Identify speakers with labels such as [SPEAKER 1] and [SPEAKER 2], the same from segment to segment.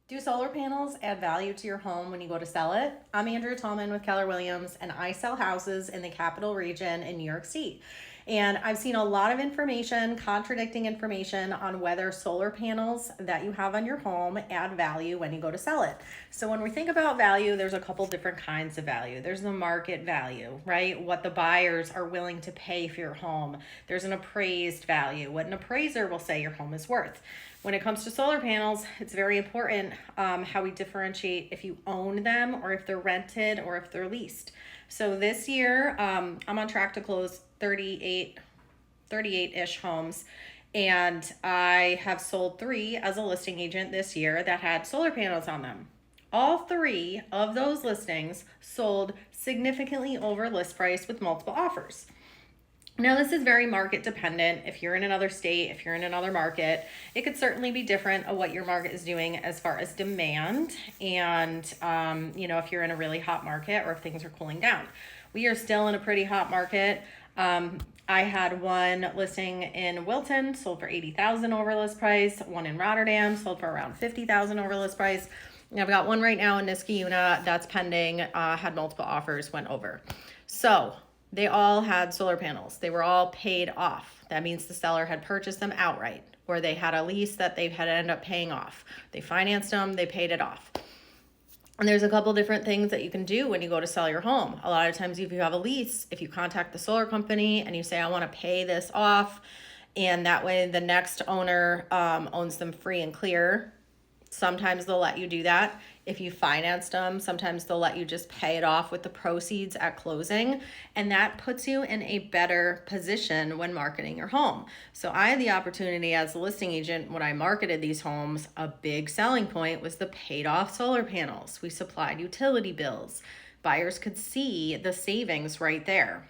[SPEAKER 1] Do solar panels add value to your home when you go to sell it? I'm Andrea Tallman with Keller Williams, and I sell houses in the capital region in New York City. And I've seen a lot of information, contradicting information on whether solar panels that you have on your home add value when you go to sell it. So when we think about value, there's a couple different kinds of value. There's the market value, right? What the buyers are willing to pay for your home. There's an appraised value, what an appraiser will say your home is worth. When it comes to solar panels, it's very important how we differentiate if you own them or if they're rented or if they're leased. So this year, I'm on track to close 38-ish homes. And I have sold 3 as a listing agent this year that had solar panels on them. All 3 of those listings sold significantly over list price with multiple offers. Now, this is very market dependent. If you're in another state, if you're in another market, it could certainly be different of what your market is doing as far as demand and, if you're in a really hot market or if things are cooling down. We are still in a pretty hot market. I had one listing in Wilton, sold for $80,000 over list price. One in Rotterdam, sold for around $50,000 over list price. And I've got one right now in Niskayuna that's pending, had multiple offers, went over. So they all had solar panels. They were all paid off. That means the seller had purchased them outright, or they had a lease that they had ended up paying off. They financed them, they paid it off. And there's a couple different things that you can do when you go to sell your home. A lot of times if you have a lease, if you contact the solar company and you say, I want to pay this off, and that way the next owner owns them free and clear, sometimes they'll let you do that. If you financed them, sometimes they'll let you just pay it off with the proceeds at closing. And that puts you in a better position when marketing your home. So I had the opportunity as a listing agent when I marketed these homes. A big selling point was the paid off solar panels. We supplied utility bills. Buyers could see the savings right there.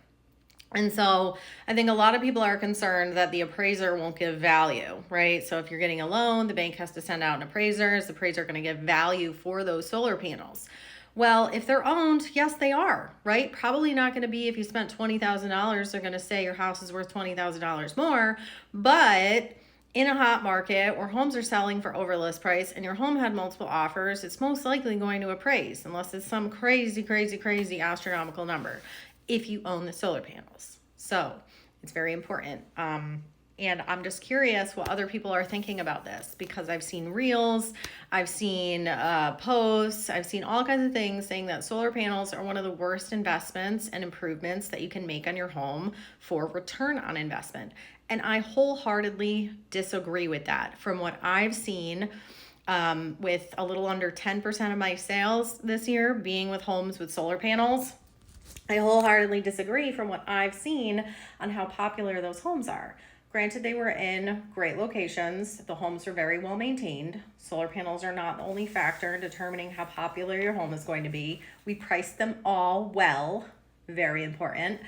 [SPEAKER 1] And so I think a lot of people are concerned that the appraiser won't give value, right? So if you're getting a loan, the bank has to send out an appraiser. Is the appraiser going to give value for those solar panels? Well, if they're owned, yes, they are, right? Probably not going to be if you spent $20,000, they're going to say your house is worth $20,000 more. But in a hot market where homes are selling for over list price and your home had multiple offers, it's most likely going to appraise unless it's some crazy astronomical number if you own the solar panels. So it's very important. And I'm just curious what other people are thinking about this, because I've seen reels, I've seen posts, I've seen all kinds of things saying that solar panels are one of the worst investments and improvements that you can make on your home for return on investment. And I wholeheartedly disagree with that. From what I've seen, with a little under 10% of my sales this year being with homes with solar panels, I wholeheartedly disagree from what I've seen on how popular those homes are. Granted, they were in great locations. The homes are very well maintained. Solar panels are not the only factor in determining how popular your home is going to be. We priced them all well, very important.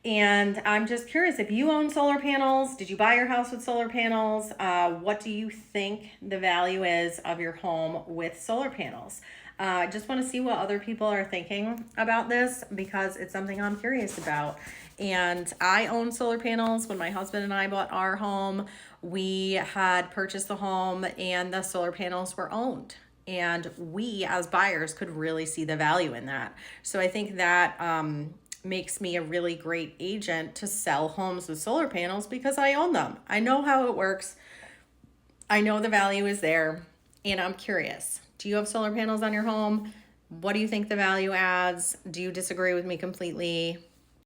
[SPEAKER 1] And I'm just curious, if you own solar panels, did you buy your house with solar panels? What do you think the value is of your home with solar panels? I just want to see what other people are thinking about this, because it's something I'm curious about. And I own solar panels. When my husband and I bought our home, we had purchased the home and the solar panels were owned. And we as buyers could really see the value in that. So I think that makes me a really great agent to sell homes with solar panels, because I own them. I know how it works. I know the value is there, and I'm curious. Do you have solar panels on your home? What do you think the value adds? Do you disagree with me completely?